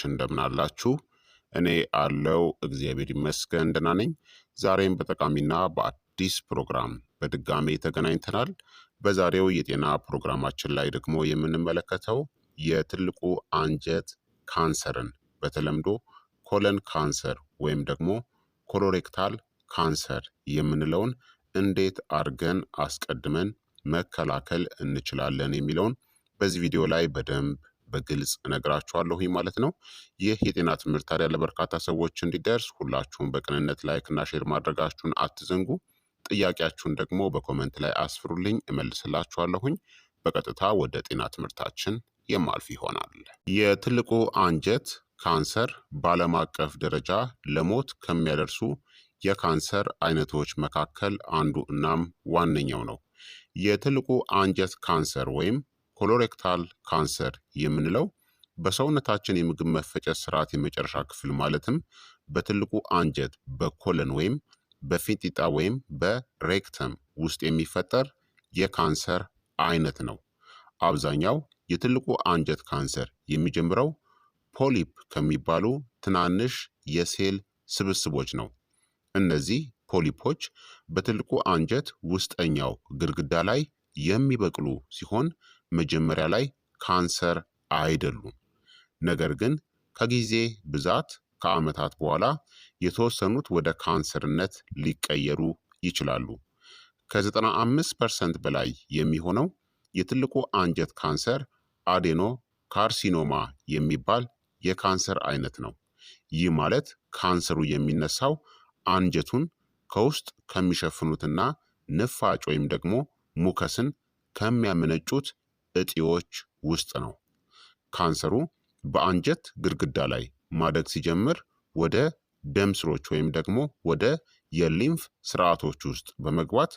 እንደምን አላችሁ? እኔ አለው እግዚአብሔር ይመስገን ደህና ነኝ። ዛሬም በጠቃሚና በአዲስ ፕሮግራም በድጋሜ ተገናኝተናል። በዛሬው የጤና ፕሮግራማችን ላይ ደግሞ የምንመለከተው የትልቁ አንጀት ካንሰርን በተለምዶ ኮለን ካንሰር ወይም ደግሞ ኮሎሬክታል ካንሰር የምንለውን እንዴት አድርገን አስቀድመን መከላከል እንችላለን የሚለውን በዚህ ቪዲዮ ላይ በደንብ በግልጽ እነግራችኋለሁ ማለት ነው። ይህ የጤና ትምህርት ታዲያ ለበርካታ ሰዎች እንዲደርስ ሁላችሁም በቅንነት ላይክና ሼር ማድረጋችሁን አትዘንጉ። ጥያቄያችሁን ደግሞ በኮመንት ላይ አስፍሩልኝ፣ እመልስላችኋለሁኝ። በቀጥታ ወደ ጤና ትምህርታችን የማልፍ ይሆናል። የትልቁ አንጀት ካንሰር በዓለም አቀፍ ደረጃ ለሞት ከሚያደርሱ የካንሰር አይነቶች መካከል አንዱ እናም ዋነኛው ነው። የትልቁ አንጀት ካንሰር ወይም ኮሎሬክታል ካንሰር የምንለው በሰውነታችን የምግብ መፈጨት ስርዓት የመጨረሻ ክፍል ማለትም በትልቁ አንጀት በኮለን ወይም በፊንጢጣ ወይም በሬክተም ውስጥ የሚፈጠር የካንሰር አይነት ነው። አብዛኛው የትልቁ አንጀት ካንሰር የሚጀምረው ፖሊፕ ከሚባሉ ትናንሽ የሴል ስብስቦች ነው። እነዚህ ፖሊፖች በትልቁ አንጀት ውስጠኛው ግድግዳ ላይ የሚበቅሉ ሲሆን መጀመሪያ ላይ ካንሰር አይደሉም። ነገር ግን ከጊዜ ብዛት ከዓመታት በኋላ የተወሰኑት ወደ ካንሰርነት ሊቀየሩ ይችላሉ። ከ95% በላይ የሚሆነው የትልቁ አንጀት ካንሰር አዴኖ ካርሲኖማ የሚባል የካንሰር አይነት ነው። ይህ ማለት ካንሰሩ የሚነሳው አንጀቱን ከውስጥ ከሚሸፍኑትና ንፋጭ ወይም ደግሞ ሙከስን ከሚያመነጩት እጢዎች ውስጥ ነው። ካንሰሩ በአንጀት ግድግዳ ላይ ማደግ ሲጀምር ወደ ደም ስሮች ወይም ደግሞ ወደ የሊምፍ ስርዓቶች ውስጥ በመግባት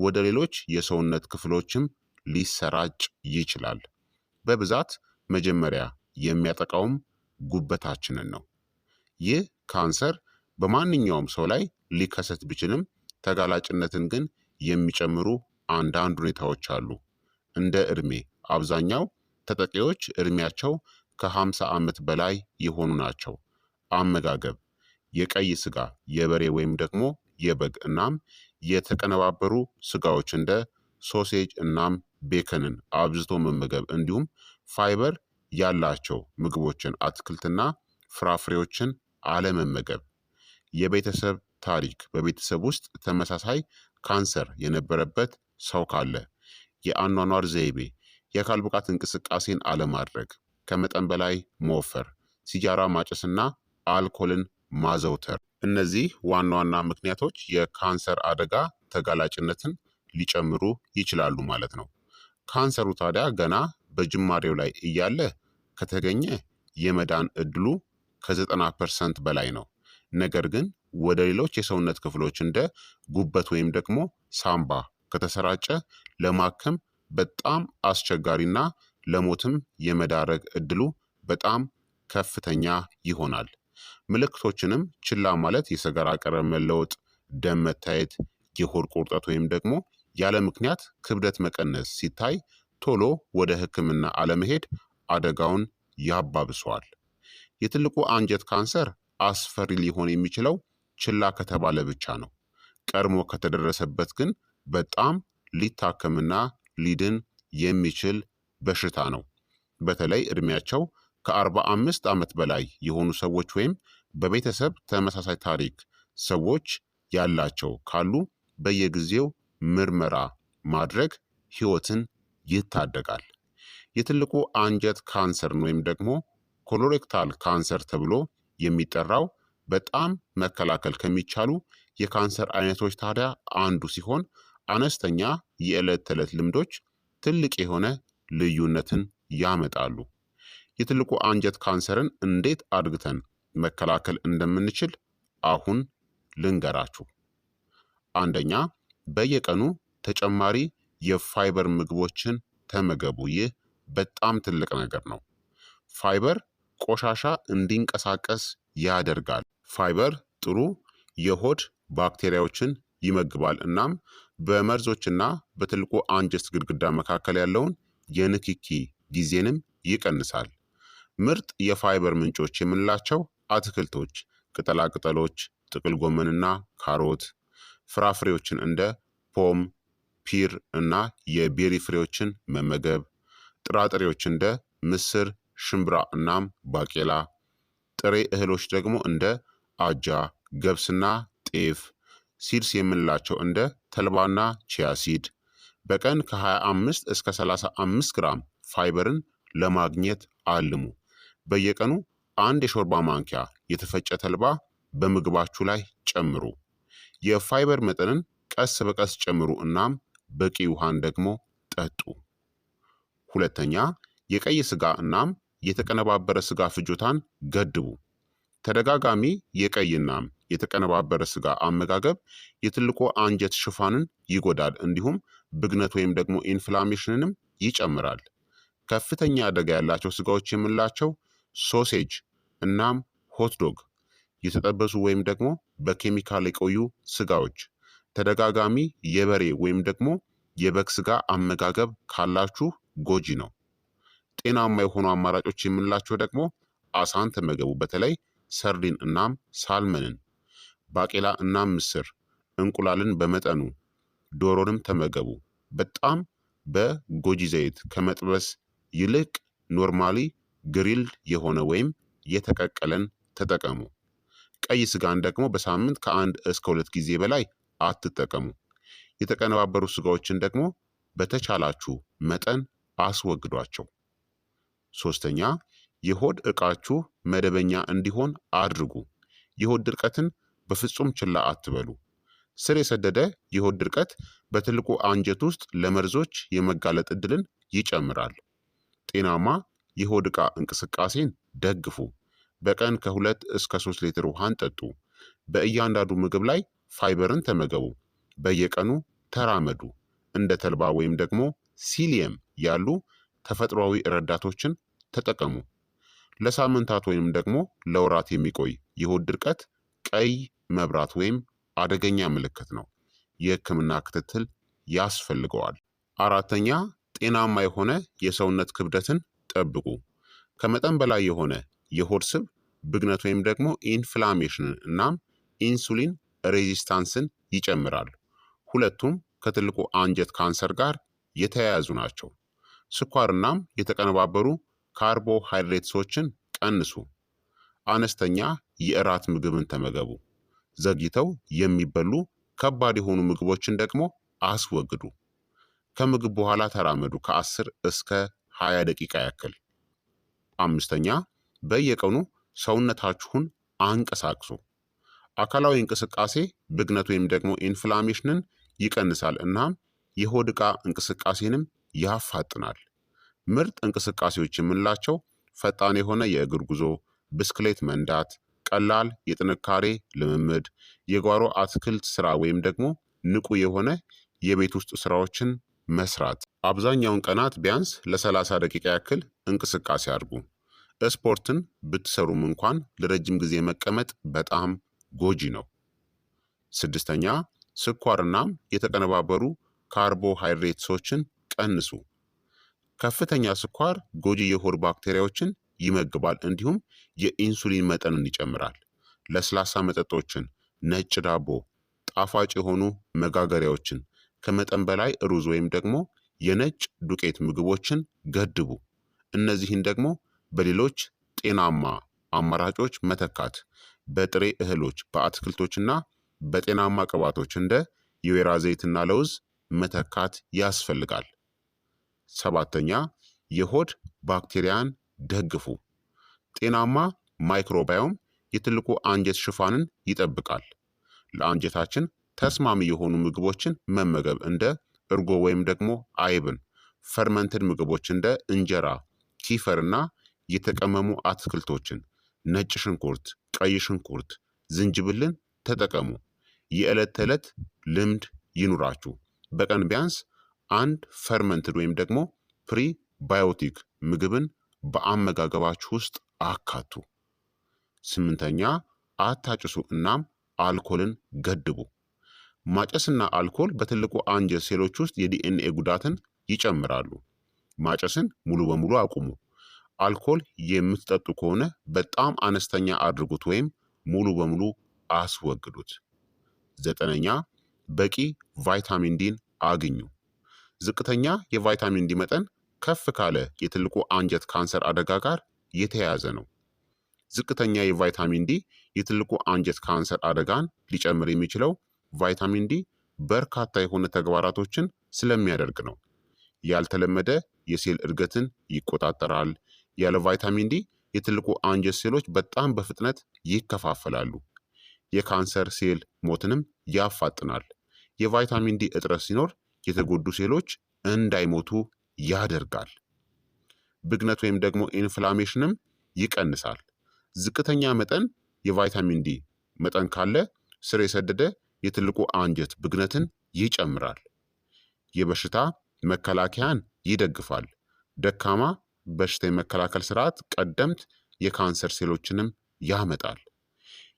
ወደ ሌሎች የሰውነት ክፍሎችም ሊሰራጭ ይችላል። በብዛት መጀመሪያ የሚያጠቃውም ጉበታችንን ነው። ይህ ካንሰር በማንኛውም ሰው ላይ ሊከሰት ቢችልም ተጋላጭነትን ግን የሚጨምሩ አንዳንድ ሁኔታዎች አሉ። እንደ ዕድሜ አብዛኛው ተጠቂዎች ዕድሜያቸው ከ50 ዓመት በላይ የሆኑ ናቸው። አመጋገብ፣ የቀይ ስጋ፣ የበሬ ወይም ደግሞ የበግ እናም የተቀነባበሩ ስጋዎች እንደ ሶሴጅ እናም ቤከንን አብዝቶ መመገብ እንዲሁም ፋይበር ያላቸው ምግቦችን፣ አትክልትና ፍራፍሬዎችን አለመመገብ። የቤተሰብ ታሪክ፣ በቤተሰብ ውስጥ ተመሳሳይ ካንሰር የነበረበት ሰው ካለ፣ የአኗኗር ዘይቤ፣ የአካል ብቃት እንቅስቃሴን አለማድረግ፣ ከመጠን በላይ መወፈር፣ ሲጃራ ማጨስና አልኮልን ማዘውተር። እነዚህ ዋና ዋና ምክንያቶች የካንሰር አደጋ ተጋላጭነትን ሊጨምሩ ይችላሉ ማለት ነው። ካንሰሩ ታዲያ ገና በጅማሬው ላይ እያለ ከተገኘ የመዳን እድሉ ከ90% በላይ ነው። ነገር ግን ወደ ሌሎች የሰውነት ክፍሎች እንደ ጉበት ወይም ደግሞ ሳምባ ከተሰራጨ ለማከም በጣም አስቸጋሪና ለሞትም የመዳረግ እድሉ በጣም ከፍተኛ ይሆናል። ምልክቶችንም ችላ ማለት የሰገራ ቀለም መለወጥ፣ ደም መታየት፣ የሆድ ቁርጠት ወይም ደግሞ ያለ ምክንያት ክብደት መቀነስ ሲታይ ቶሎ ወደ ሕክምና አለመሄድ አደጋውን ያባብሰዋል። የትልቁ አንጀት ካንሰር አስፈሪ ሊሆን የሚችለው ችላ ከተባለ ብቻ ነው። ቀድሞ ከተደረሰበት ግን በጣም ሊታከምና ሊድን የሚችል በሽታ ነው። በተለይ ዕድሜያቸው ከ45 ዓመት በላይ የሆኑ ሰዎች ወይም በቤተሰብ ተመሳሳይ ታሪክ ሰዎች ያላቸው ካሉ በየጊዜው ምርመራ ማድረግ ሕይወትን ይታደጋል። የትልቁ አንጀት ካንሰርን ወይም ደግሞ ኮሎሬክታል ካንሰር ተብሎ የሚጠራው በጣም መከላከል ከሚቻሉ የካንሰር አይነቶች ታዲያ አንዱ ሲሆን አነስተኛ የዕለት ተዕለት ልምዶች ትልቅ የሆነ ልዩነትን ያመጣሉ። የትልቁ አንጀት ካንሰርን እንዴት አድርገን መከላከል እንደምንችል አሁን ልንገራችሁ። አንደኛ፣ በየቀኑ ተጨማሪ የፋይበር ምግቦችን ተመገቡ። ይህ በጣም ትልቅ ነገር ነው። ፋይበር ቆሻሻ እንዲንቀሳቀስ ያደርጋል። ፋይበር ጥሩ የሆድ ባክቴሪያዎችን ይመግባል እናም በመርዞችና በትልቁ አንጀት ግድግዳ መካከል ያለውን የንክኪ ጊዜንም ይቀንሳል። ምርጥ የፋይበር ምንጮች የምንላቸው አትክልቶች፣ ቅጠላቅጠሎች፣ ጥቅል ጎመንና ካሮት፣ ፍራፍሬዎችን እንደ ፖም፣ ፒር እና የቤሪ ፍሬዎችን መመገብ፣ ጥራጥሬዎች እንደ ምስር፣ ሽምብራ እናም ባቄላ፣ ጥሬ እህሎች ደግሞ እንደ አጃ፣ ገብስና ጤፍ፣ ሲድስ የምንላቸው እንደ ተልባና ቺያሲድ በቀን ከ25 እስከ 35 ግራም ፋይበርን ለማግኘት አልሙ። በየቀኑ አንድ የሾርባ ማንኪያ የተፈጨ ተልባ በምግባችሁ ላይ ጨምሩ። የፋይበር መጠንን ቀስ በቀስ ጨምሩ እናም በቂ ውሃን ደግሞ ጠጡ። ሁለተኛ፣ የቀይ ስጋ እናም የተቀነባበረ ስጋ ፍጆታን ገድቡ። ተደጋጋሚ የቀይ እናም የተቀነባበረ ስጋ አመጋገብ የትልቁ አንጀት ሽፋንን ይጎዳል፣ እንዲሁም ብግነት ወይም ደግሞ ኢንፍላሜሽንንም ይጨምራል። ከፍተኛ አደጋ ያላቸው ስጋዎች የምንላቸው ሶሴጅ እናም ሆትዶግ፣ የተጠበሱ ወይም ደግሞ በኬሚካል የቆዩ ስጋዎች፣ ተደጋጋሚ የበሬ ወይም ደግሞ የበግ ስጋ አመጋገብ ካላችሁ ጎጂ ነው። ጤናማ የሆኑ አማራጮች የምንላቸው ደግሞ አሳን ተመገቡ፣ በተለይ ሰርዲን እናም ሳልመንን፣ ባቄላ እናም ምስር፣ እንቁላልን በመጠኑ፣ ዶሮንም ተመገቡ። በጣም በጎጂ ዘይት ከመጥበስ ይልቅ ኖርማሊ ግሪልድ የሆነ ወይም የተቀቀለን ተጠቀሙ። ቀይ ስጋን ደግሞ በሳምንት ከ1 እስከ 2 ጊዜ በላይ አትጠቀሙ። የተቀነባበሩ ስጋዎችን ደግሞ በተቻላችሁ መጠን አስወግዷቸው። ሶስተኛ፣ የሆድ ዕቃችሁ መደበኛ እንዲሆን አድርጉ። የሆድ ድርቀትን በፍጹም ችላ አትበሉ። ስር የሰደደ የሆድ ድርቀት በትልቁ አንጀት ውስጥ ለመርዞች የመጋለጥ ዕድልን ይጨምራል። ጤናማ የሆድ ዕቃ እንቅስቃሴን ደግፉ። በቀን ከ2 እስከ 3 ሊትር ውሃን ጠጡ። በእያንዳንዱ ምግብ ላይ ፋይበርን ተመገቡ። በየቀኑ ተራመዱ። እንደ ተልባ ወይም ደግሞ ሲሊየም ያሉ ተፈጥሯዊ ረዳቶችን ተጠቀሙ። ለሳምንታት ወይም ደግሞ ለወራት የሚቆይ የሆድ ድርቀት ቀይ መብራት ወይም አደገኛ ምልክት ነው። የሕክምና ክትትል ያስፈልገዋል። አራተኛ፣ ጤናማ የሆነ የሰውነት ክብደትን ጠብቁ። ከመጠን በላይ የሆነ የሆድ ስብ ብግነት ወይም ደግሞ ኢንፍላሜሽንን እናም ኢንሱሊን ሬዚስታንስን ይጨምራል። ሁለቱም ከትልቁ አንጀት ካንሰር ጋር የተያያዙ ናቸው። ስኳርናም የተቀነባበሩ ካርቦሃይድሬትሶችን ቀንሱ። አነስተኛ የእራት ምግብን ተመገቡ። ዘግይተው የሚበሉ ከባድ የሆኑ ምግቦችን ደግሞ አስወግዱ። ከምግብ በኋላ ተራመዱ ከ10 እስከ 20 ደቂቃ ያክል። አምስተኛ፣ በየቀኑ ሰውነታችሁን አንቀሳቅሱ። አካላዊ እንቅስቃሴ ብግነት ወይም ደግሞ ኢንፍላሜሽንን ይቀንሳል እናም የሆድ ዕቃ እንቅስቃሴንም ያፋጥናል። ምርጥ እንቅስቃሴዎች የምንላቸው ፈጣን የሆነ የእግር ጉዞ፣ ብስክሌት መንዳት፣ ቀላል የጥንካሬ ልምምድ፣ የጓሮ አትክልት ስራ ወይም ደግሞ ንቁ የሆነ የቤት ውስጥ ስራዎችን መስራት። አብዛኛውን ቀናት ቢያንስ ለ30 ደቂቃ ያክል እንቅስቃሴ አድርጉ። ስፖርትን ብትሰሩም እንኳን ለረጅም ጊዜ መቀመጥ በጣም ጎጂ ነው። ስድስተኛ፣ ስኳርናም የተቀነባበሩ ካርቦሃይድሬትሶችን ቀንሱ። ከፍተኛ ስኳር ጎጂ የሆድ ባክቴሪያዎችን ይመግባል፣ እንዲሁም የኢንሱሊን መጠንን ይጨምራል። ለስላሳ መጠጦችን፣ ነጭ ዳቦ፣ ጣፋጭ የሆኑ መጋገሪያዎችን፣ ከመጠን በላይ ሩዝ ወይም ደግሞ የነጭ ዱቄት ምግቦችን ገድቡ። እነዚህን ደግሞ በሌሎች ጤናማ አማራጮች መተካት። በጥሬ እህሎች፣ በአትክልቶችና በጤናማ ቅባቶች እንደ የወይራ ዘይትና ለውዝ መተካት ያስፈልጋል። ሰባተኛ፣ የሆድ ባክቴሪያን ደግፉ። ጤናማ ማይክሮባዮም የትልቁ አንጀት ሽፋንን ይጠብቃል። ለአንጀታችን ተስማሚ የሆኑ ምግቦችን መመገብ እንደ እርጎ ወይም ደግሞ አይብን፣ ፈርመንትድ ምግቦች እንደ እንጀራ፣ ኪፈርና የተቀመሙ አትክልቶችን፣ ነጭ ሽንኩርት፣ ቀይ ሽንኩርት፣ ዝንጅብልን ተጠቀሙ። የዕለት ተዕለት ልምድ ይኑራችሁ። በቀን ቢያንስ አንድ ፈርመንትድ ወይም ደግሞ ፕሪባዮቲክ ምግብን በአመጋገባችሁ ውስጥ አካቱ። ስምንተኛ፣ አታጭሱ እናም አልኮልን ገድቡ። ማጨስና አልኮል በትልቁ አንጀት ሴሎች ውስጥ የዲኤንኤ ጉዳትን ይጨምራሉ። ማጨስን ሙሉ በሙሉ አቁሙ። አልኮል የምትጠጡ ከሆነ በጣም አነስተኛ አድርጉት ወይም ሙሉ በሙሉ አስወግዱት። ዘጠነኛ በቂ ቫይታሚን ዲን አግኙ። ዝቅተኛ የቫይታሚን ዲ መጠን ከፍ ካለ የትልቁ አንጀት ካንሰር አደጋ ጋር የተያያዘ ነው። ዝቅተኛ የቫይታሚን ዲ የትልቁ አንጀት ካንሰር አደጋን ሊጨምር የሚችለው ቫይታሚን ዲ በርካታ የሆነ ተግባራቶችን ስለሚያደርግ ነው። ያልተለመደ የሴል እድገትን ይቆጣጠራል። ያለ ቫይታሚን ዲ የትልቁ አንጀት ሴሎች በጣም በፍጥነት ይከፋፈላሉ። የካንሰር ሴል ሞትንም ያፋጥናል። የቫይታሚን ዲ እጥረት ሲኖር የተጎዱ ሴሎች እንዳይሞቱ ያደርጋል። ብግነት ወይም ደግሞ ኢንፍላሜሽንም ይቀንሳል። ዝቅተኛ መጠን የቫይታሚን ዲ መጠን ካለ ስር የሰደደ የትልቁ አንጀት ብግነትን ይጨምራል። የበሽታ መከላከያን ይደግፋል። ደካማ በሽታ የመከላከል ስርዓት ቀደምት የካንሰር ሴሎችንም ያመጣል።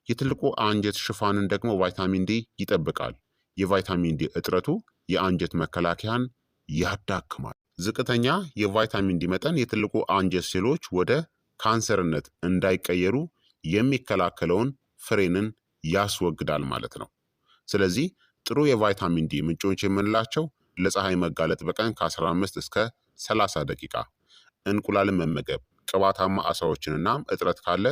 የትልቁ አንጀት ሽፋንን ደግሞ ቫይታሚን ዲ ይጠብቃል። የቫይታሚን ዲ እጥረቱ የአንጀት መከላከያን ያዳክማል። ዝቅተኛ የቫይታሚን ዲ መጠን የትልቁ አንጀት ሴሎች ወደ ካንሰርነት እንዳይቀየሩ የሚከላከለውን ፍሬንን ያስወግዳል ማለት ነው። ስለዚህ ጥሩ የቫይታሚን ዲ ምንጮች የምንላቸው ለፀሐይ መጋለጥ በቀን ከ15 እስከ 30 ደቂቃ፣ እንቁላልን መመገብ፣ ቅባታማ አሳዎችንና እጥረት ካለ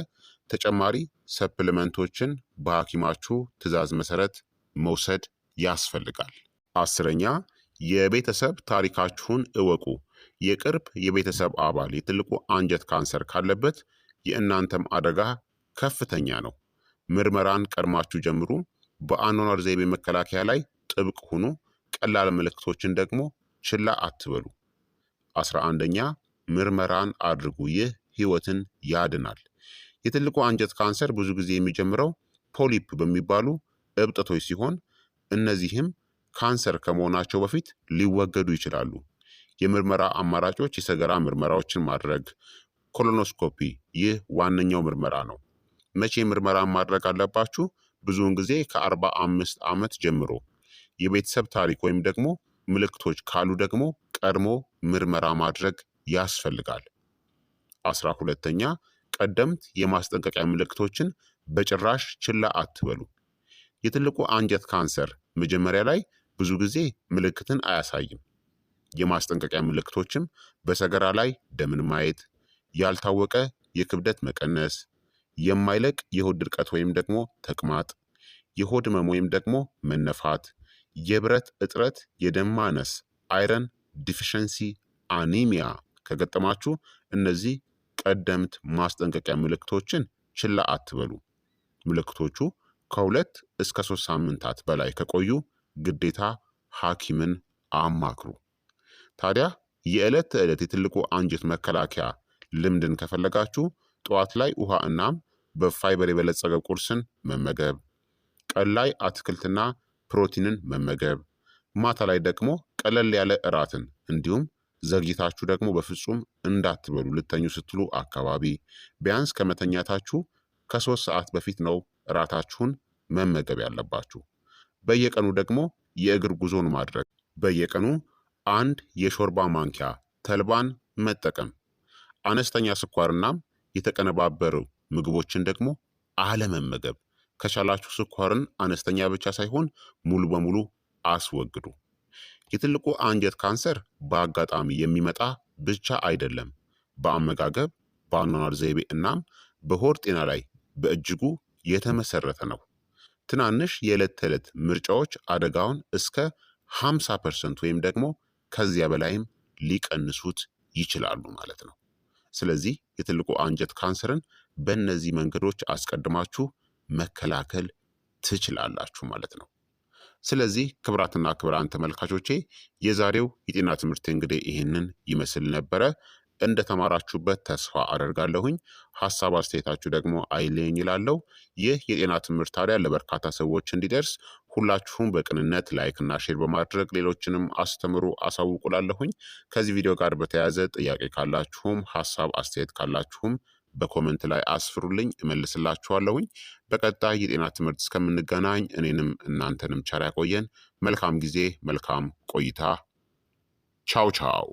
ተጨማሪ ሰፕሊመንቶችን በሐኪማችሁ ትዕዛዝ መሰረት መውሰድ ያስፈልጋል። አስረኛ የቤተሰብ ታሪካችሁን እወቁ። የቅርብ የቤተሰብ አባል የትልቁ አንጀት ካንሰር ካለበት የእናንተም አደጋ ከፍተኛ ነው። ምርመራን ቀድማችሁ ጀምሩ። በአኗኗር ዘይቤ መከላከያ ላይ ጥብቅ ሁኑ። ቀላል ምልክቶችን ደግሞ ችላ አትበሉ። 11ኛ ምርመራን አድርጉ። ይህ ህይወትን ያድናል። የትልቁ አንጀት ካንሰር ብዙ ጊዜ የሚጀምረው ፖሊፕ በሚባሉ እብጠቶች ሲሆን እነዚህም ካንሰር ከመሆናቸው በፊት ሊወገዱ ይችላሉ። የምርመራ አማራጮች የሰገራ ምርመራዎችን ማድረግ፣ ኮሎኖስኮፒ፣ ይህ ዋነኛው ምርመራ ነው። መቼ ምርመራ ማድረግ አለባችሁ? ብዙውን ጊዜ ከ45 ዓመት ጀምሮ። የቤተሰብ ታሪክ ወይም ደግሞ ምልክቶች ካሉ ደግሞ ቀድሞ ምርመራ ማድረግ ያስፈልጋል። 12ኛ ቀደምት የማስጠንቀቂያ ምልክቶችን በጭራሽ ችላ አትበሉ። የትልቁ አንጀት ካንሰር መጀመሪያ ላይ ብዙ ጊዜ ምልክትን አያሳይም። የማስጠንቀቂያ ምልክቶችም በሰገራ ላይ ደምን ማየት፣ ያልታወቀ የክብደት መቀነስ፣ የማይለቅ የሆድ ድርቀት ወይም ደግሞ ተቅማጥ፣ የሆድ ህመም ወይም ደግሞ መነፋት፣ የብረት እጥረት፣ የደም ማነስ፣ አይረን ዲፊሸንሲ፣ አኒሚያ ከገጠማችሁ እነዚህ ቀደምት ማስጠንቀቂያ ምልክቶችን ችላ አትበሉ። ምልክቶቹ ከ2 እስከ 3 ሳምንታት በላይ ከቆዩ ግዴታ ሐኪምን አማክሩ። ታዲያ የዕለት ተዕለት የትልቁ አንጀት መከላከያ ልምድን ከፈለጋችሁ ጠዋት ላይ ውሃ እናም በፋይበር የበለጸገ ቁርስን መመገብ፣ ቀን ላይ አትክልትና ፕሮቲንን መመገብ፣ ማታ ላይ ደግሞ ቀለል ያለ እራትን እንዲሁም ዘግይታችሁ ደግሞ በፍጹም እንዳትበሉ ልተኙ ስትሉ አካባቢ ቢያንስ ከመተኛታችሁ ከ3 ሰዓት በፊት ነው እራታችሁን መመገብ ያለባችሁ። በየቀኑ ደግሞ የእግር ጉዞን ማድረግ፣ በየቀኑ 1 የሾርባ ማንኪያ ተልባን መጠቀም፣ አነስተኛ ስኳርናም የተቀነባበሩ ምግቦችን ደግሞ አለመመገብ። ከቻላችሁ ስኳርን አነስተኛ ብቻ ሳይሆን ሙሉ በሙሉ አስወግዱ። የትልቁ አንጀት ካንሰር በአጋጣሚ የሚመጣ ብቻ አይደለም። በአመጋገብ፣ በአኗኗር ዘይቤ እናም በሆድ ጤና ላይ በእጅጉ የተመሰረተ ነው። ትናንሽ የዕለት ተዕለት ምርጫዎች አደጋውን እስከ 50% ወይም ደግሞ ከዚያ በላይም ሊቀንሱት ይችላሉ ማለት ነው። ስለዚህ የትልቁ አንጀት ካንሰርን በእነዚህ መንገዶች አስቀድማችሁ መከላከል ትችላላችሁ ማለት ነው። ስለዚህ ክቡራትና ክቡራን ተመልካቾቼ የዛሬው የጤና ትምህርት እንግዲህ ይህንን ይመስል ነበረ። እንደተማራችሁበት ተስፋ አደርጋለሁኝ። ሀሳብ አስተያየታችሁ ደግሞ አይለኝ ይላለው። ይህ የጤና ትምህርት ታዲያ ለበርካታ ሰዎች እንዲደርስ ሁላችሁም በቅንነት ላይክና ሼር በማድረግ ሌሎችንም አስተምሩ አሳውቁላለሁኝ። ከዚህ ቪዲዮ ጋር በተያያዘ ጥያቄ ካላችሁም ሀሳብ አስተያየት ካላችሁም በኮመንት ላይ አስፍሩልኝ፣ እመልስላችኋለሁኝ። በቀጣይ የጤና ትምህርት እስከምንገናኝ እኔንም እናንተንም ቸር ያቆየን። መልካም ጊዜ፣ መልካም ቆይታ። ቻው ቻው።